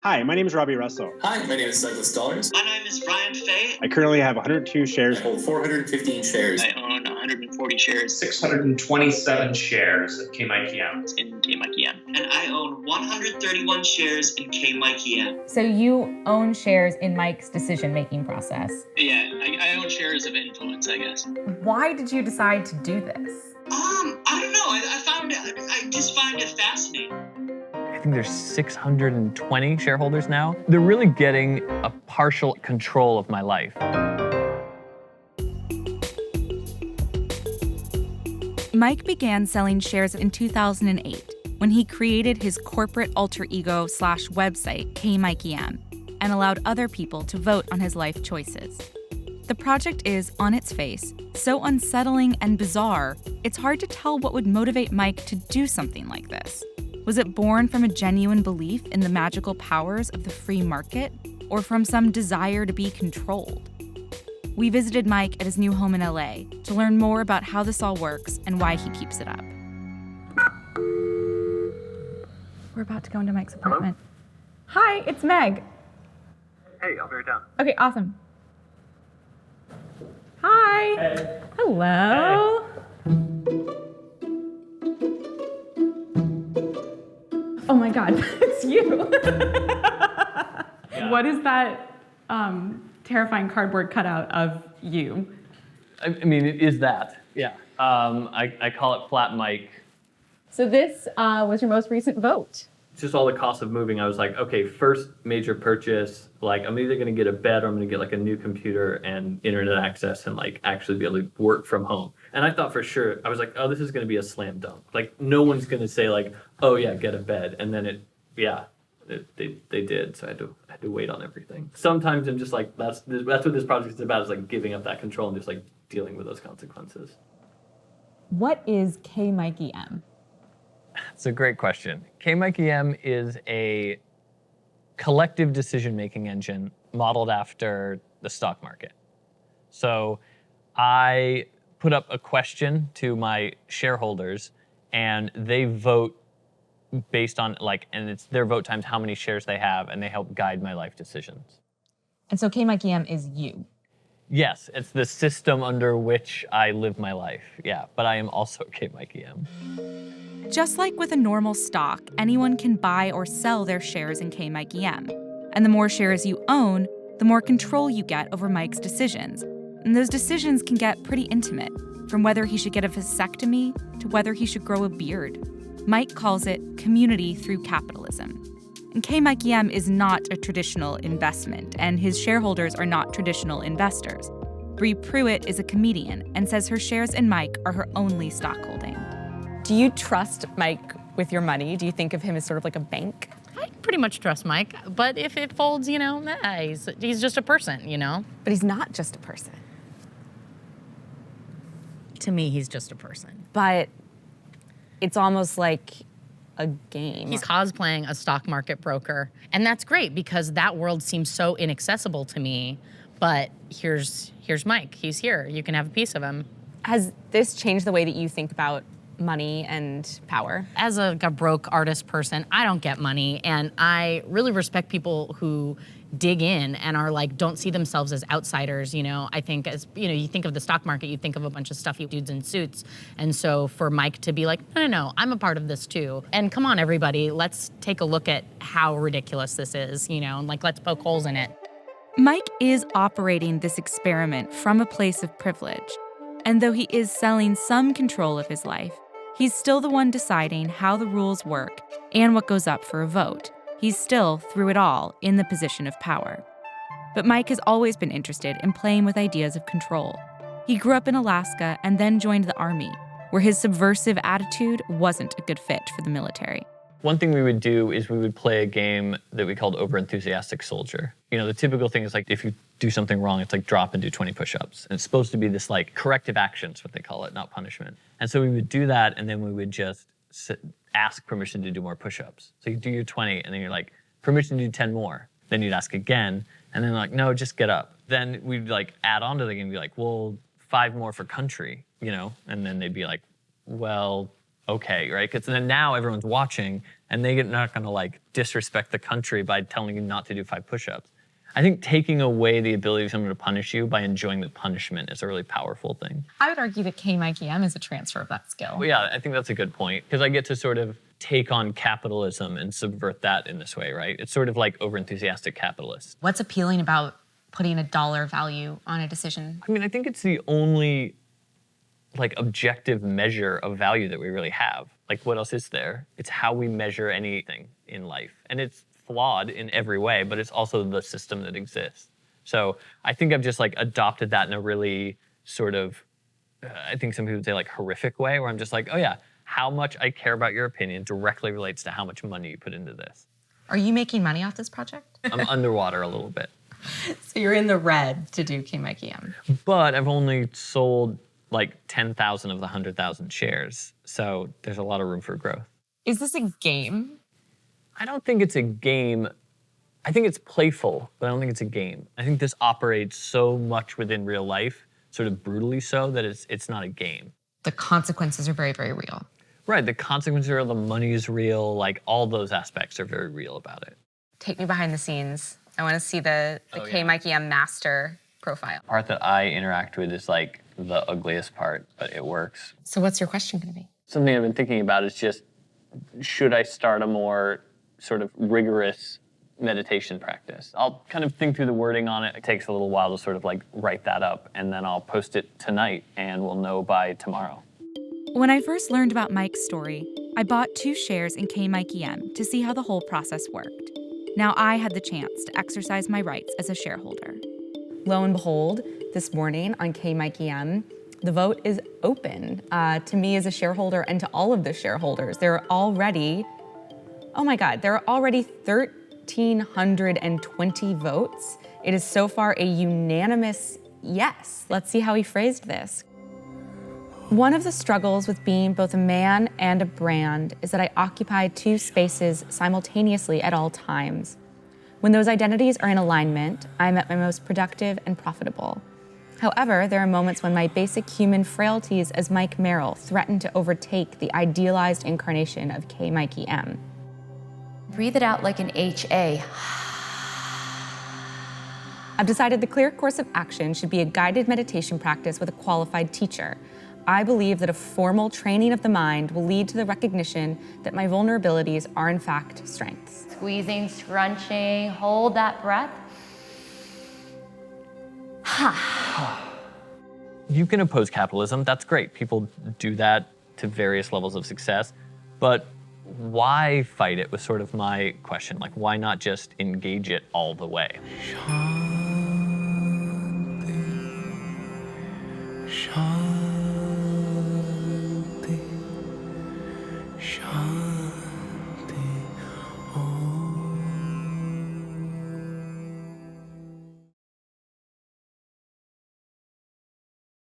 Hi, my name is Robbie Russell. Hi, my name is Douglas Dollars. My name is Ryan Fay. I currently have 102 shares. I hold 415 shares. I own 140 shares 627 shares of KMikeyM. in KMikeyM. And I own 131 shares in KMikeyM. So you own shares in Mike's decision-making process. Yeah, I own shares of influence, I guess. Why did you decide to do this? I don't know. I just find it fascinating. I think there's 620 shareholders now. They're really getting a partial control of my life. Mike began selling shares in 2008 when he created his corporate alter ego / website, KMikeyM, and allowed other people to vote on his life choices. The project is, on its face, so unsettling and bizarre, it's hard to tell what would motivate Mike to do something like this. Was it born from a genuine belief in the magical powers of the free market, or from some desire to be controlled? We visited Mike at his new home in LA to learn more about how this all works and why he keeps it up. We're about to go into Mike's apartment. Hello? Hi, it's Meg. Hey, I'll be right down. Okay, awesome. Hi. Hey. Hello. Hey. Oh my God, it's you. Yeah. What is that terrifying cardboard cutout of you? I mean, it is that, yeah. I call it Flat Mike. So this was your most recent vote. Just all the costs of moving, I was like, okay, first major purchase, like I'm either gonna get a bed or I'm gonna get like a new computer and internet access and like actually be able to work from home. And I thought for sure, I was like, oh, this is gonna be a slam dunk. Like no one's gonna say like, oh yeah, get a bed. And then they did, so I had to wait on everything. Sometimes I'm just like, that's what this project is about, is like giving up that control and just like dealing with those consequences. What is KMikeyM? It's a great question. KMikeyM is a collective decision-making engine modeled after the stock market. So I put up a question to my shareholders and they vote based on and it's their vote times how many shares they have, and they help guide my life decisions. And so KMikeyM is you. Yes, it's the system under which I live my life. Yeah, but I am also KMikeyM. Just like with a normal stock, anyone can buy or sell their shares in KMikeyM. And the more shares you own, the more control you get over Mike's decisions. And those decisions can get pretty intimate, from whether he should get a vasectomy to whether he should grow a beard. Mike calls it community through capitalism. And KMikeyM is not a traditional investment, and his shareholders are not traditional investors. Bree Pruitt is a comedian and says her shares in Mike are her only stockholding. Do you trust Mike with your money? Do you think of him as sort of like a bank? I pretty much trust Mike, but if it folds, he's just a person, But he's not just a person. To me, he's just a person. But it's almost like a game. He's cosplaying a stock market broker, and that's great because that world seems so inaccessible to me, but here's Mike. He's here. You can have a piece of him. Has this changed the way that you think about money and power? As a broke artist person, I don't get money, and I really respect people who dig in and are don't see themselves as outsiders. I think as, you think of the stock market, you think of a bunch of stuffy dudes in suits. And so for Mike to be like, no, I'm a part of this too. And come on, everybody, let's take a look at how ridiculous this is, and let's poke holes in it. Mike is operating this experiment from a place of privilege. And though he is selling some control of his life, he's still the one deciding how the rules work and what goes up for a vote. He's still, through it all, in the position of power. But Mike has always been interested in playing with ideas of control. He grew up in Alaska and then joined the Army, where his subversive attitude wasn't a good fit for the military. One thing we would do is we would play a game that we called Overenthusiastic Soldier. The typical thing is if you do something wrong, it's drop and do 20 push-ups. And it's supposed to be this corrective actions, what they call it, not punishment. And so we would do that, and then we would just ask permission to do more push-ups. So you do your 20, and then you're like, permission to do 10 more. Then you'd ask again, and then no, just get up. Then we'd add on to the game and be like, well, 5 more for country, and then they'd be like, well, okay, right? Because then now everyone's watching, and they're not gonna like disrespect the country by telling you not to do 5 push-ups. I think taking away the ability of someone to punish you by enjoying the punishment is a really powerful thing. I would argue that KMikeyM is a transfer of that skill. Well, yeah, I think that's a good point, because I get to sort of take on capitalism and subvert that in this way, right? It's sort of like overenthusiastic capitalists. What's appealing about putting a dollar value on a decision? I mean, I think it's the only like objective measure of value that we really have. Like, what else is there? It's how we measure anything in life. And it's flawed in every way, but it's also the system that exists. So I think I've just like adopted that in a really sort of, I think some people would say like horrific way, where I'm just like, oh yeah, how much I care about your opinion directly relates to how much money you put into this. Are you making money off this project? I'm underwater a little bit. So you're in the red to do KMikeyM. But I've only sold like 10,000 of the 100,000 shares. So there's a lot of room for growth. Is this a game? I don't think it's a game. I think it's playful, but I don't think it's a game. I think this operates so much within real life, sort of brutally so, that it's not a game. The consequences are very, very real. Right, the consequences are real, the money is real, like all those aspects are very real about it. Take me behind the scenes. I want to see the KMikeyM master profile. The part that I interact with is like the ugliest part, but it works. So what's your question going to be? Something I've been thinking about is just, should I start a more sort of rigorous meditation practice? I'll kind of think through the wording on it. It takes a little while to sort of like write that up, and then I'll post it tonight and we'll know by tomorrow. When I first learned about Mike's story, I bought 2 shares in KMikeyM to see how the whole process worked. Now I had the chance to exercise my rights as a shareholder. Lo and behold, this morning on KMikeyM, the vote is open to me as a shareholder and to all of the shareholders. There are already, oh my God, there are already 1,320 votes. It is so far a unanimous yes. Let's see how he phrased this. One of the struggles with being both a man and a brand is that I occupy 2 spaces simultaneously at all times. When those identities are in alignment, I'm at my most productive and profitable. However, there are moments when my basic human frailties as Mike Merrill threaten to overtake the idealized incarnation of KMikeyM. Breathe it out like an HA. I've decided the clear course of action should be a guided meditation practice with a qualified teacher. I believe that a formal training of the mind will lead to the recognition that my vulnerabilities are in fact strengths. Squeezing, scrunching, hold that breath. You can oppose capitalism, that's great. People do that to various levels of success, but why fight it was sort of my question. Like, why not just engage it all the way? Shanti, Shanti.